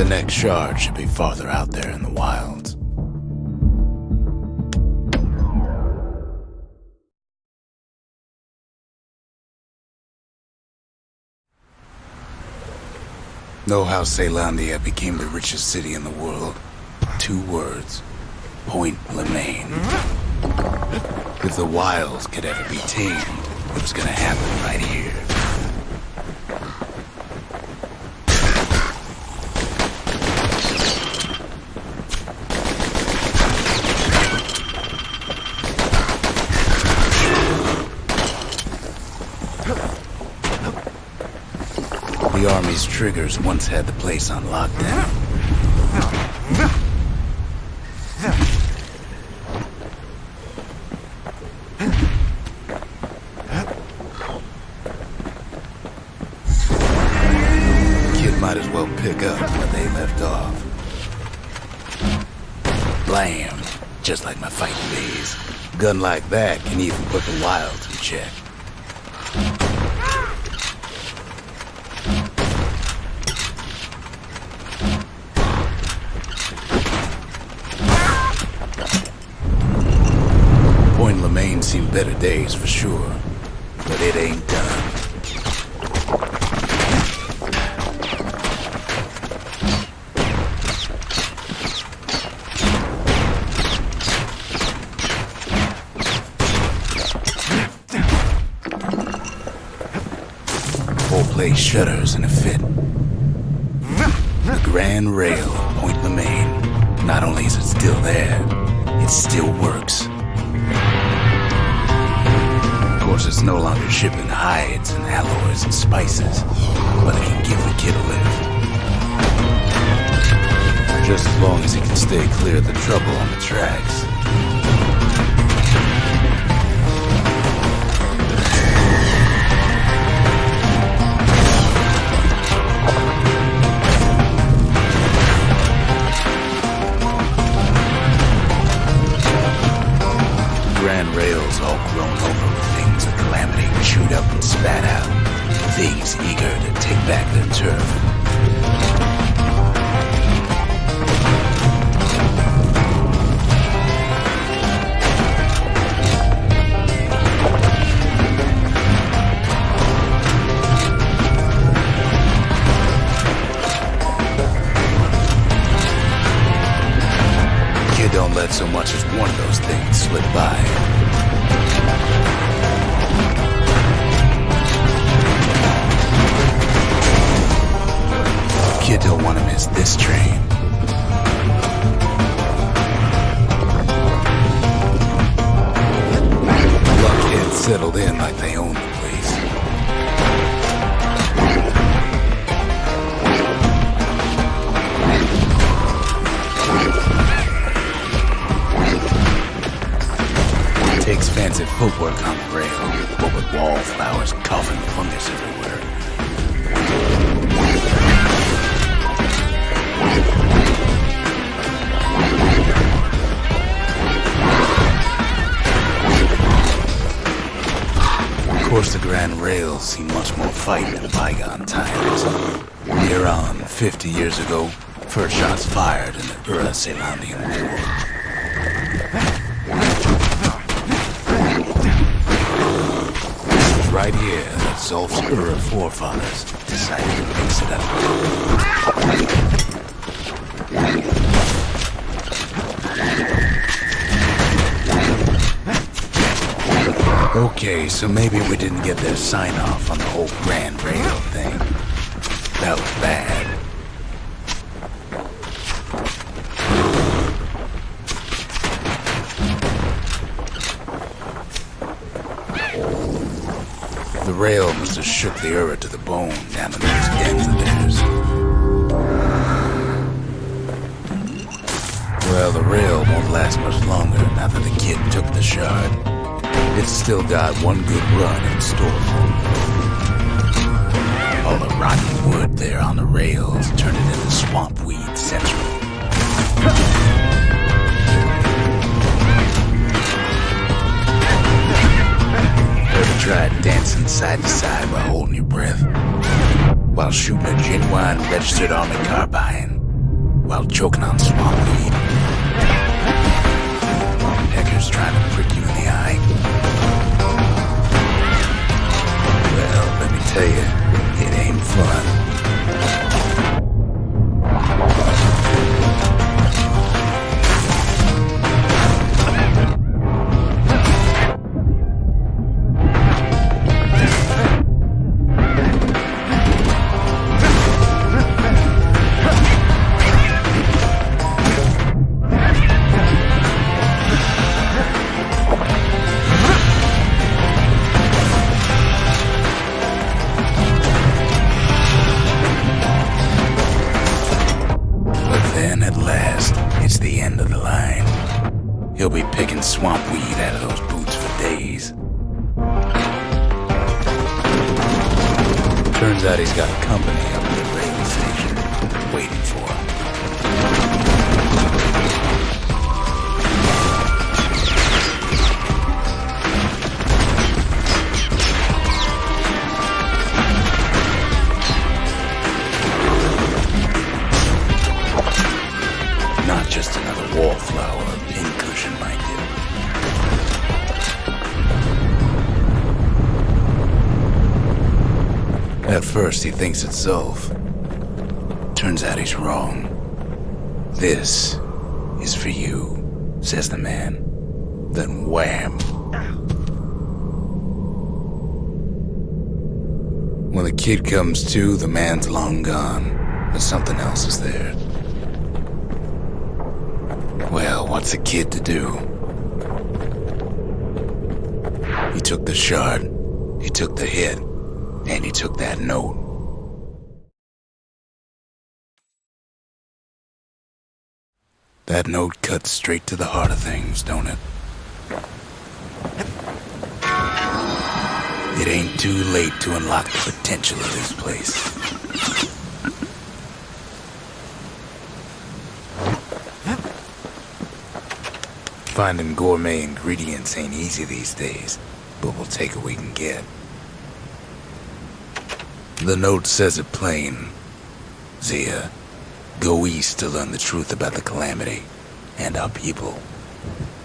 The next shard should be farther out there in the wilds. Know how Calamity became the richest city in the world? 2 words. Point Lemaine. If the wilds could ever be tamed, it was gonna happen right here. The army's triggers once had the place on lockdown. Kid might as well pick up where they left off. Blam! Just like my fighting days. Gun like that can even put the wilds in check. Seen better days for sure, but it ain't done. Whole place shudders in a fit. The Grand Rail of Point Lemaine. Not only is it still there, it still works. Of course, it's no longer shipping hides and alloys and spices, but it can give the kid a lift. Just as long as he can stay clear of the trouble on the tracks. Grand Rail's all grown over with things that Calamity chewed up and spat out. Things eager to take back their turf. Kid don't let so much as one of those things slip by. Kid don't want to miss this train. Luckheads settled in like they own the place. Takes fancy footwork on the rail, what with wallflowers, coughing fungus everywhere. Of course, the Grand Rails see much more fight in bygone times. Near on 50 years ago, first shots fired in the Calamity War. Right here that Zolf's forefathers decided to mix it up. Okay, so maybe we didn't get their sign-off on the whole Grand Rail thing. That was bad. The rail must have shook the Ura to the bone down in those dens of theirs. Well, the rail won't last much longer now that the kid took the shard. It's still got one good run in store for it. All the rotten wood there on the rails turned it into swamp weed central. Ever tried dancing side to side while holding your breath? While shooting a genuine registered army carbine? about choking on swamp weed. Peckers trying to prick you in the eye. Well, let me tell you, it ain't fun. He'll be picking swamp weed out of those boots for days. Turns out he's got company up at the rail station, waiting for him. Not just another wallflower or pincushion like it. At first he thinks it's Zolf. Turns out he's wrong. This is for you, says the man. Then wham! When the kid comes to, the man's long gone, but something else is there. Well, what's a kid to do? He took the shard, he took the hit, and he took that note. That note cuts straight to the heart of things, don't it? It ain't too late to unlock the potential of this place. Finding gourmet ingredients ain't easy these days, but we'll take what we can get. The note says it plain. Zia, go east to learn the truth about the Calamity and our people.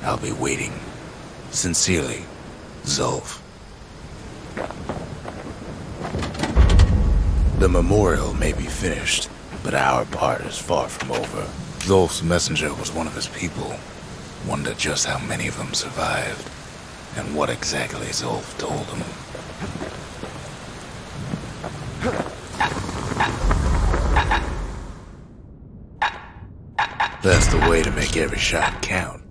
I'll be waiting. Sincerely, Zolf. The memorial may be finished, but our part is far from over. Zolf's messenger was one of his people. Wonder just how many of them survived, and what exactly Zolf told him. That's the way to make every shot count.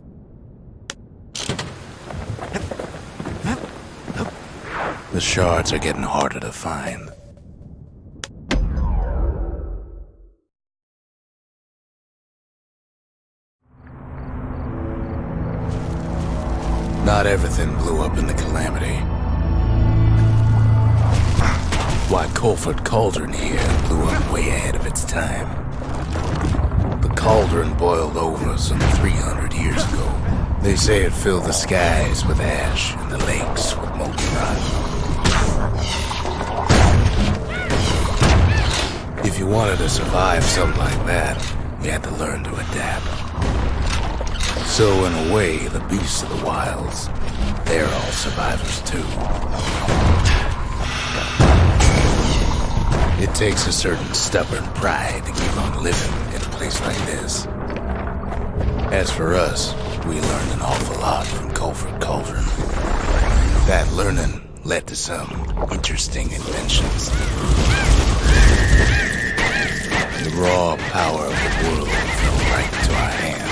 The shards are getting harder to find. Not everything blew up in the Calamity. Why, Colford Cauldron here blew up way ahead of its time. The cauldron boiled over some 300 years ago. They say it filled the skies with ash and the lakes with molten rock. If you wanted to survive something like that, you had to learn to adapt. So in a way, the beasts of the wilds, they're all survivors too. It takes a certain stubborn pride to keep on living in a place like this. As for us, we learned an awful lot from Colford Cauldron. That learning led to some interesting inventions. The raw power of the world fell right into our hands.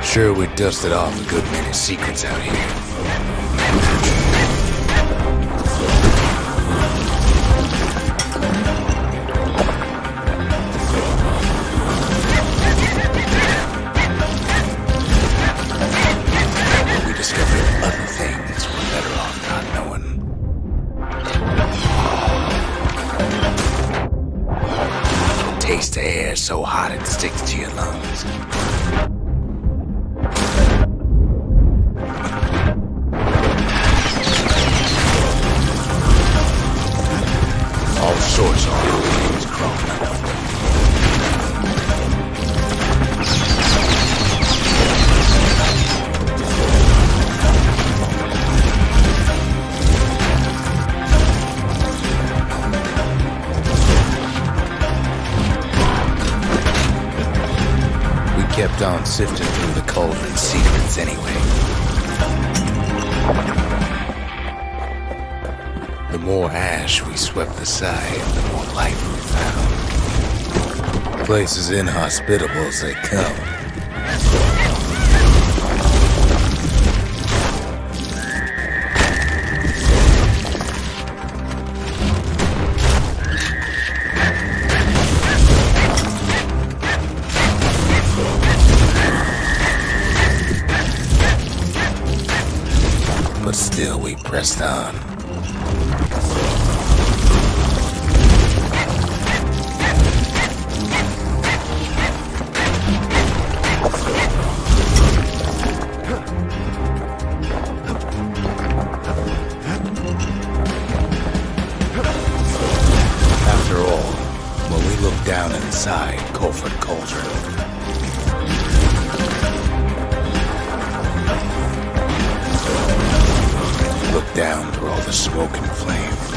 Sure, we dusted off a good many secrets out here. But we discovered other things we're better off not knowing. taste the air so hot it sticks to your lungs. All sorts of little things crawling underfoot. Kept on sifting through the cauldron's secrets anyway. The more ash we swept aside, the more life we found. The place is inhospitable as they come. But still we pressed on. After all, when we looked down inside Colford Cauldron, look down through all the smoke and flames.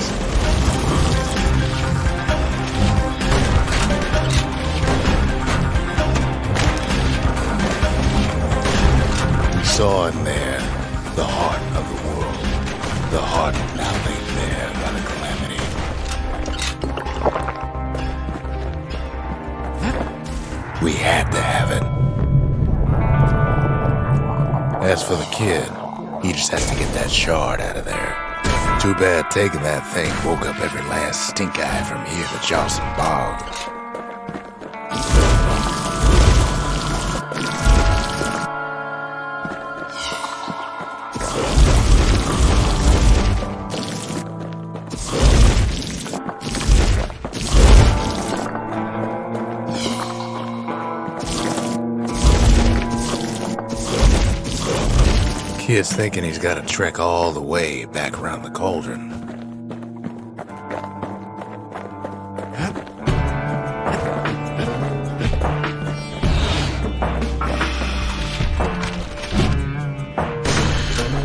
We saw in there the heart of the world, the heart now laid bare by the Calamity. We had to have it. As for the kid, he just has to get that shard out of there. Too bad taking that thing woke up every last stink eye from here to Johnson Bog. Kid's thinking he's got to trek all the way back around the cauldron.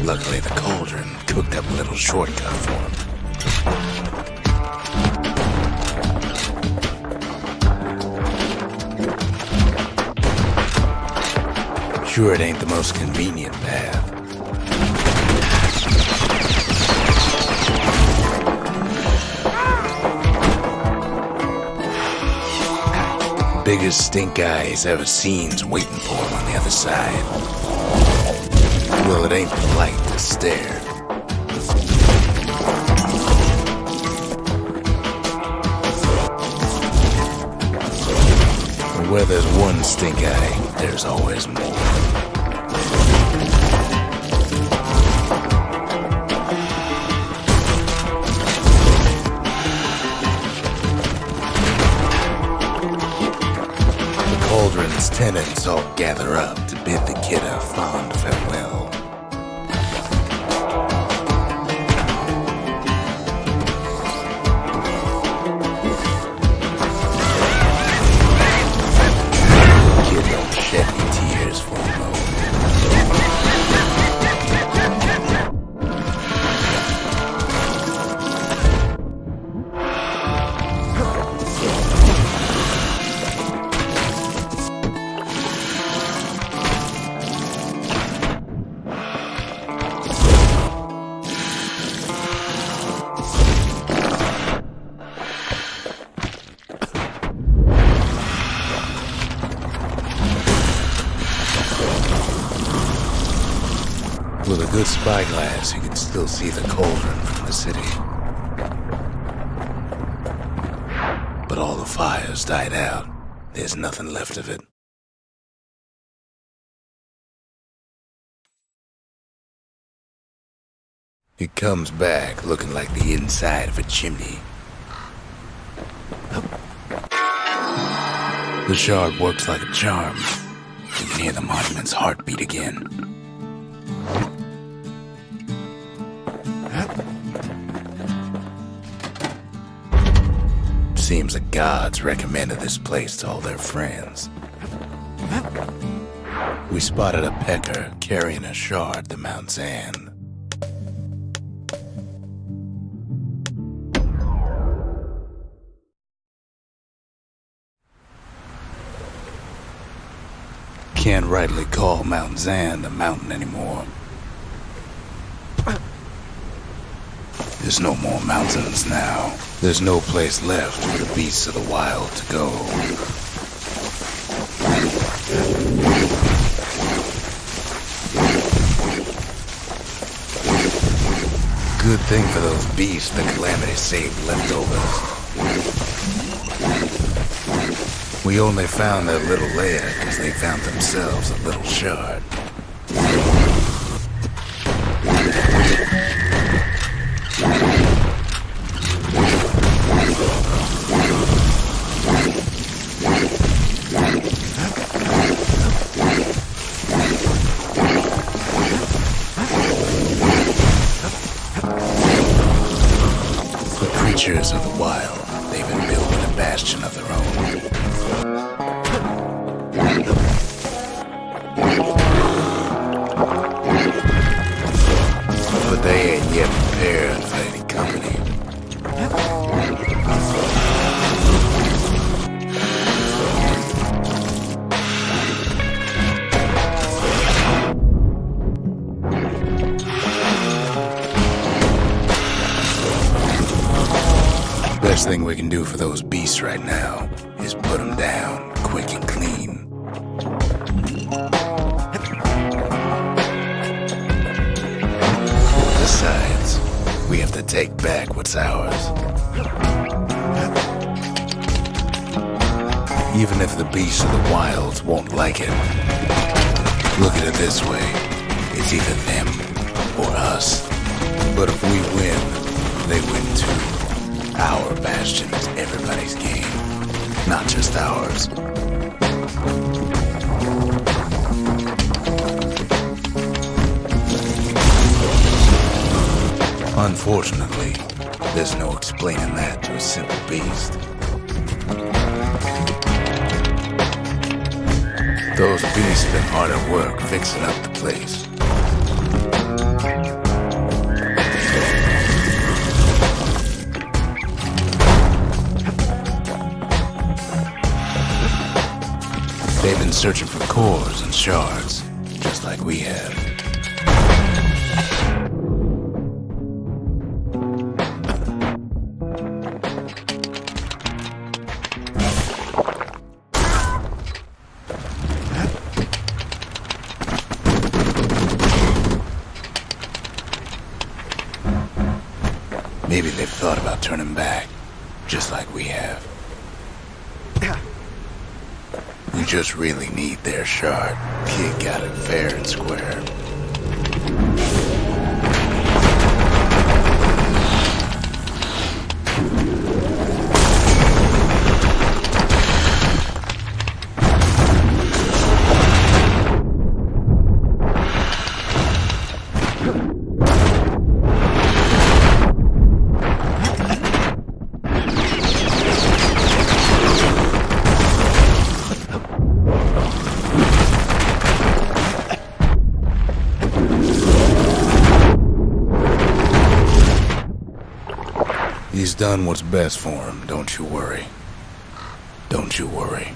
Luckily, the cauldron cooked up a little shortcut for him. Sure, it ain't the most convenient path. Biggest stink eye he's ever seen's waiting for him on the other side. Well, it ain't polite to stare. And where there's one stink eye, there's always more. Cauldron's tenants all gather up to bid the kid a fond farewell. The kid don't shed any tears for him though. With a good spyglass, you can still see the cauldron from the city. But all the fires died out. There's nothing left of it. It comes back looking like the inside of a chimney. The shard works like a charm. You can hear the monument's heartbeat again. Seems the gods recommended this place to all their friends. We spotted a pecker carrying a shard to Mount Zand. Can't rightly call Mount Zand a mountain anymore. There's no more mountains now. There's no place left for the beasts of the wild to go. Good thing for those beasts the Calamity saved leftovers. We only found their little lair because they found themselves a little shard. The creatures of the wild, they've been building a bastion of their own. But they ain't yet prepared for any company. Best thing we can do for those beasts right now is put them down quick and clean. Besides, we have to take back what's ours. Even if the beasts of the wilds won't like it, look at it this way. It's either them or us. But if we win, they win too. Our bastion is everybody's game, not just ours. Unfortunately, there's no explaining that to a simple beast. Those beasts been hard at work fixing up the place. They've been searching for cores and shards, just like we have. Maybe they've thought about turning back, just like we have. We just really need their shard. Kid got it fair and square. He's done what's best for him, don't you worry. Don't you worry.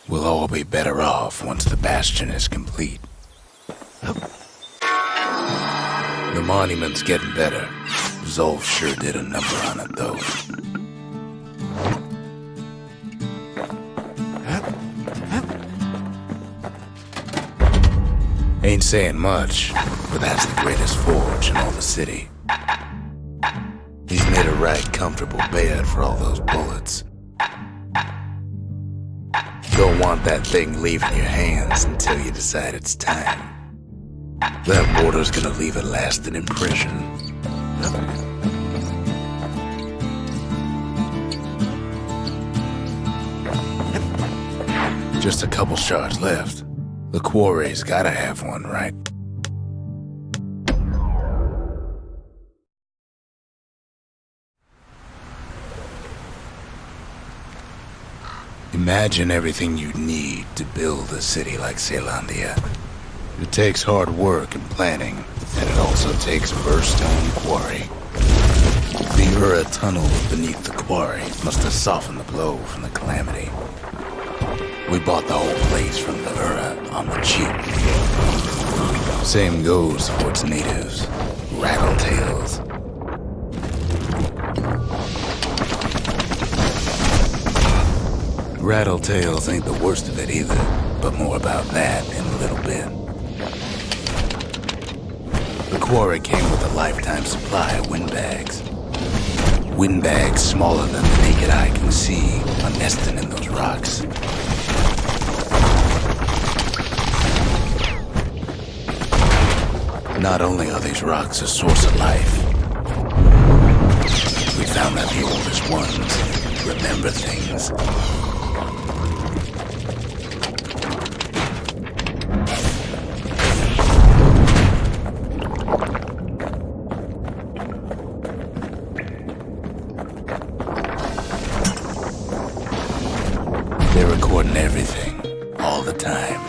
We'll all be better off once the Bastion is complete. The monument's getting better. Zolf sure did a number on it, though. Ain't saying much, but that's the greatest forge in all the city. He's made a right comfortable bed for all those bullets. Don't want that thing leaving your hands until you decide it's time. That mortar's gonna leave a lasting impression. Just a couple shards left. The quarry's gotta have one, right? Imagine everything you'd need to build a city like Caelondia. It takes hard work and planning, and it also takes a burstone quarry. The Ura tunnels beneath the quarry must have softened the blow from the Calamity. We bought the whole place from the Ura on the cheap. Same goes for its natives, rattletails. Rattletails ain't the worst of it either, but more about that in a little bit. The quarry came with a lifetime supply of windbags. Windbags smaller than the naked eye can see are nesting in those rocks. Not only are these rocks a source of life, we found that the oldest ones remember things. They're recording everything, all the time,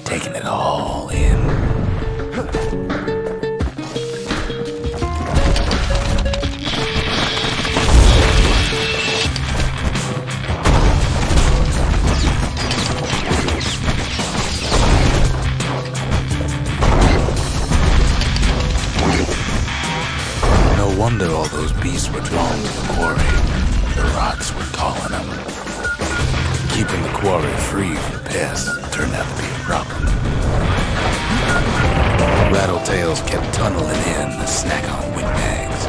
taking it all in. No wonder all those beasts were drawn to the quarry. The rocks were calling them. Keeping the quarry free from pests turned out to be a problem. Rattletails kept tunneling in to snack on windbags.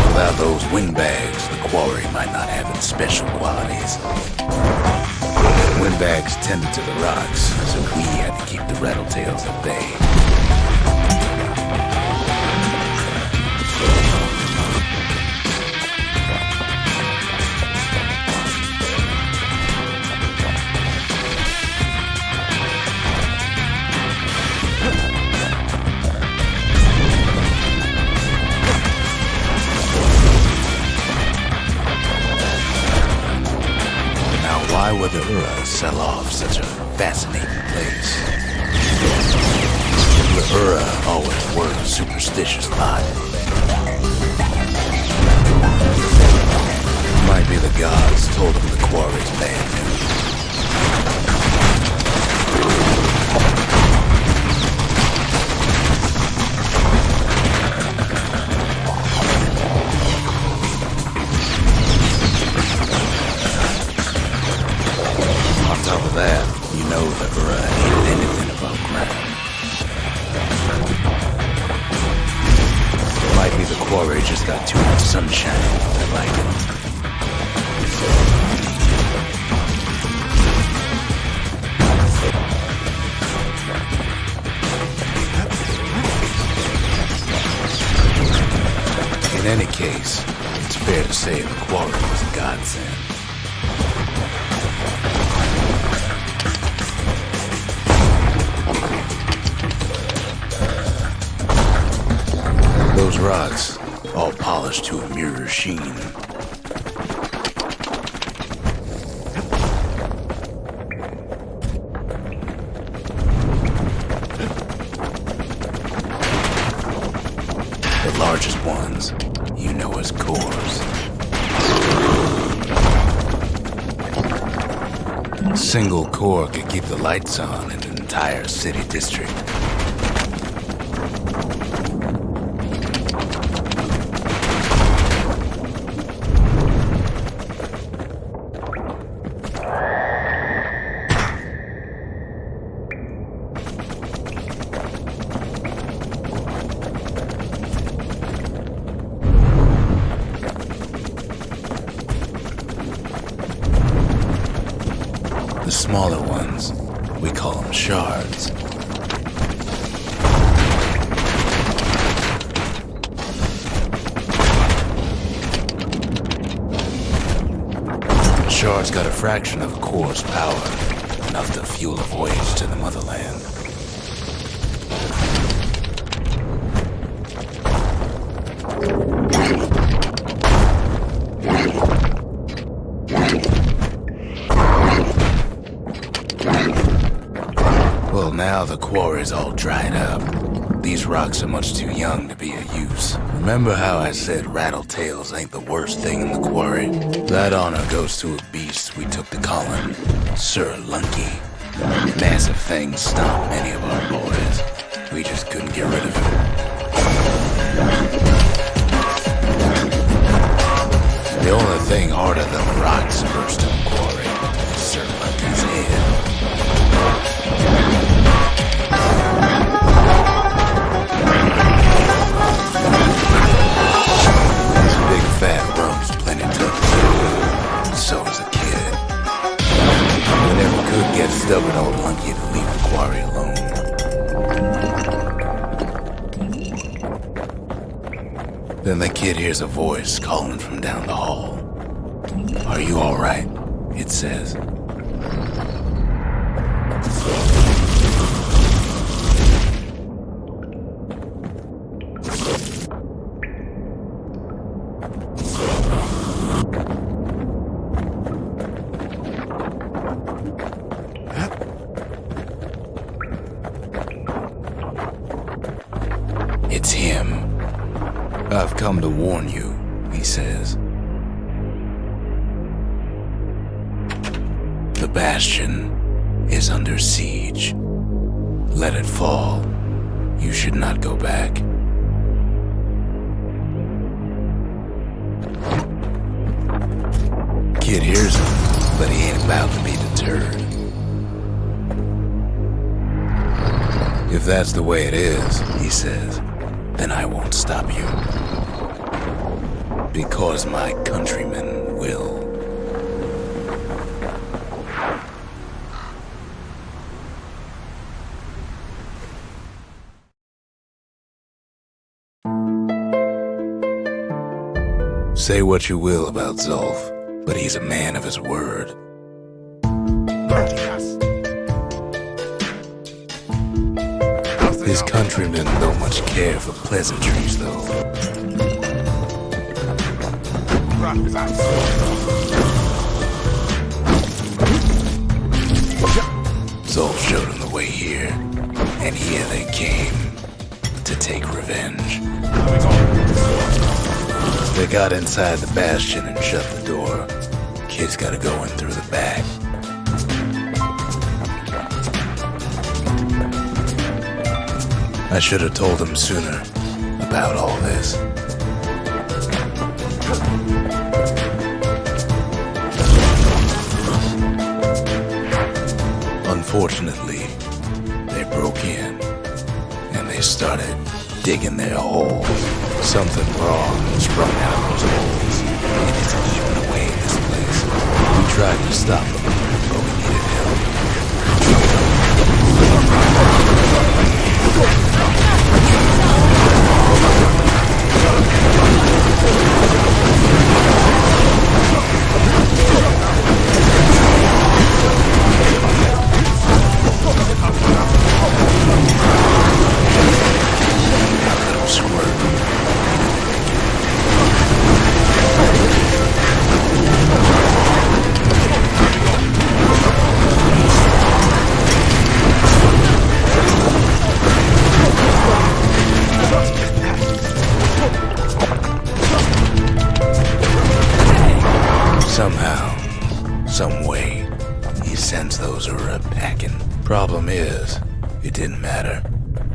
Without those windbags, the quarry might not have its special qualities. Windbags tended to the rocks, so we had to keep the rattletails at bay. Why would the Ura sell off such a fascinating place? The Ura always were a superstitious lot. Might be the gods told them the quarry's bad news. On top of that, you know the Ura hated anything above ground. Might be the quarry just got too much sunshine to like it. In any case, it's fair to say the quarry was a godsend. Those rocks, all polished to a mirror sheen. The largest ones, you know as cores. A single core could keep the lights on in an entire city district. The smaller ones, we call them shards. shard's got a fraction of the core's power, enough to fuel a voyage to the motherland. Well, now the quarry's all dried up. These rocks are much too young to be of use. Remember how I said rattletails ain't the worst thing in the quarry? That honor goes to a beast we took to Colin, Sorrowh. Massive thing stomped many of our boys. We just couldn't get rid of him. The only thing harder than the rocks burst in the quarry is Sorrowh's head. Big fat rump's plenty tough. So is a kid. We never could get stubborn old Lunky to leave the quarry alone. Then the kid hears a voice calling from down the hall. "Are you all right?" it says. It's him. "I've come to warn you," he says. "The Bastion is under siege. Let it fall. You should not go back." Kid hears him, but he ain't about to be deterred. "If that's the way it is," he says, "then I won't stop you. Because my countrymen will." Say what you will about Zulf, but he's a man of his word. His countrymen don't much care for pleasantries, though. Zulf showed him the way here, and here they came to take revenge. They got inside the Bastion and shut the door. Kid's gotta go in through the back. I should have told him sooner about all this. Unfortunately, they broke in and they started digging their hole. Something wrong sprung out of those holes, and it's eating away this place. We tried to stop them, but we needed help. Somehow, some way, he sends those Ura packing. Problem is, it didn't matter.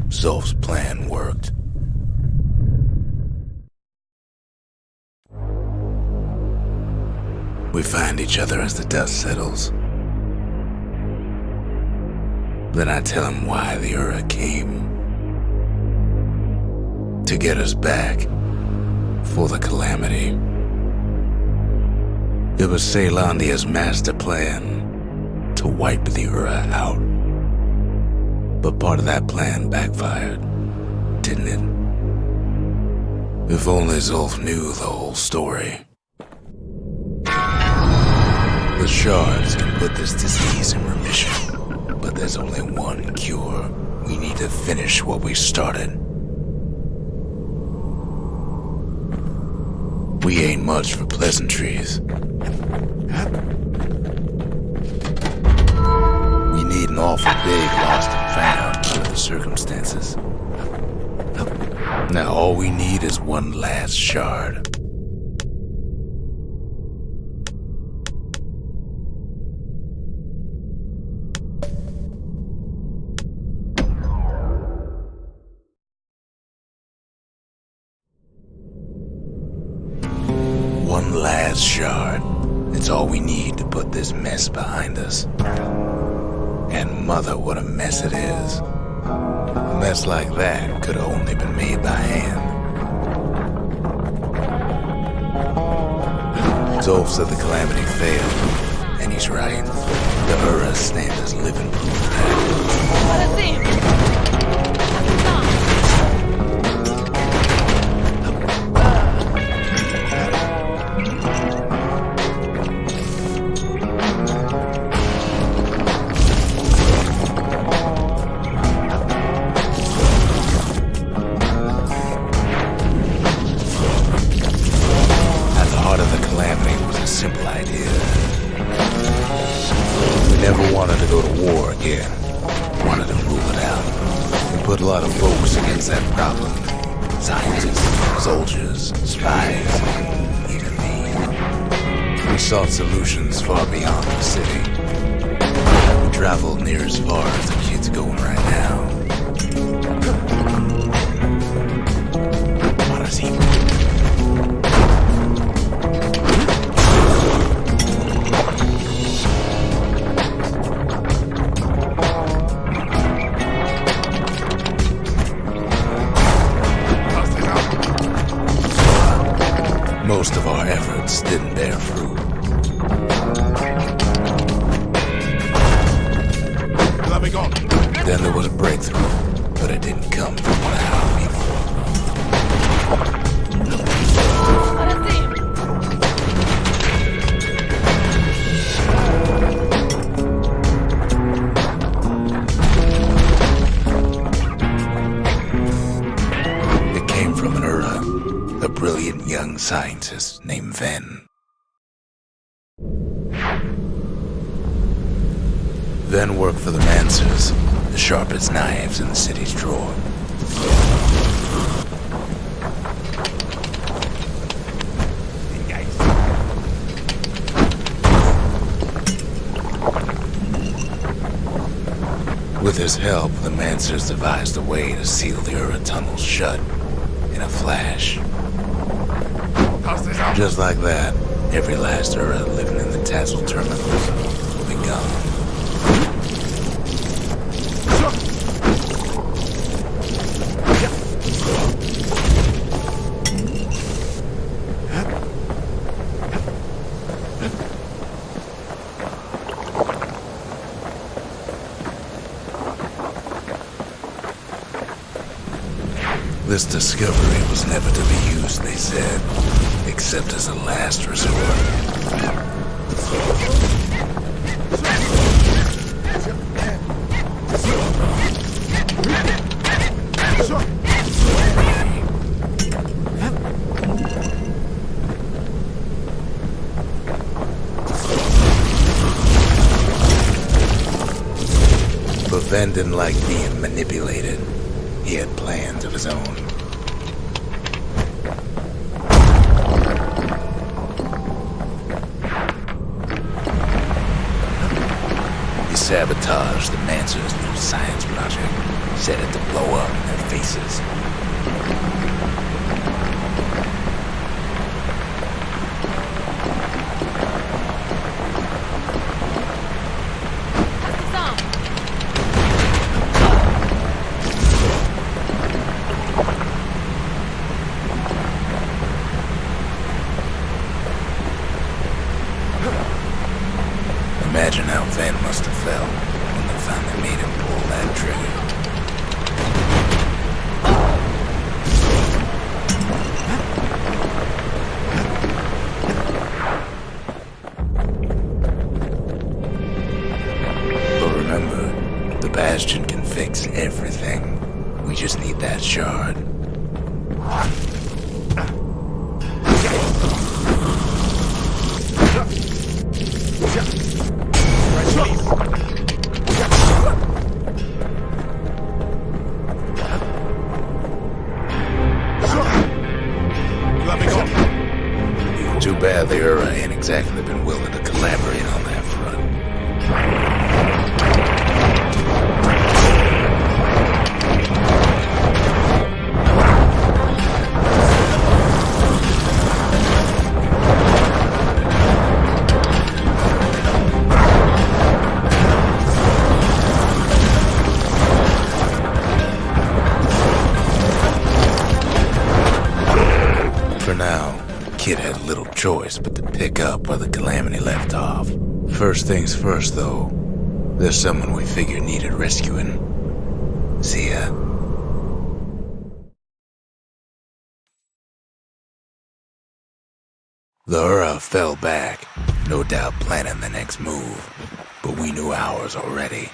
Zulf's plan worked. We find each other as the dust settles. Then I tell him why the Ura came. To get us back for the Calamity. It was Caelandia's master plan to wipe the Ura out. But part of that plan backfired, didn't it? If only Zulf knew the whole story. The the shards can put this disease in remission, but there's only one cure. We need to finish what we started. We ain't much for pleasantries. We need an awful big lost and found under the circumstances. Now all we need is one last shard. One last shard. It's all we need to put this mess behind us. And mother, what a mess it is. A mess like that could have only been made by hand. Zolf said the Calamity failed, and he's right. The Ura stand as living proof of that. Simple idea. We never wanted to go to war again. Wanted to rule it out. We put a lot of folks against that problem. Scientists, soldiers, spies, even me. We sought solutions far beyond the city. We traveled near as far as the kid's going right now. What does he want? Most of our efforts didn't bear fruit. Then there was a breakthrough, but it didn't come from one of our people. It came from an Ura, a brilliant young scientist named Ven. Ven worked for the Mancers, the sharpest knives in the city's drawer. With his help, the Mancers devised a way to seal the Ura tunnels shut in a flash. Just like that, every last Ura living in the Tassel terminals will be gone. This discovery was never to be used, they said, except as a last resort. But Ven didn't like being manipulated. He had plans of his own. He sabotaged the Mancers' new science project, set it to blow up in their faces. Imagine how Ven must have felt when they finally made him pull that trigger. Bastion can fix everything. We just need that shard. Too bad the Ura ain't exactly been willing to collaborate on that front. For now, Kid had little choice but to pick up where the Calamity left off. First things first, though, there's someone we figured needed rescuing. See ya. The Ura fell back, no doubt planning the next move, but we knew ours already.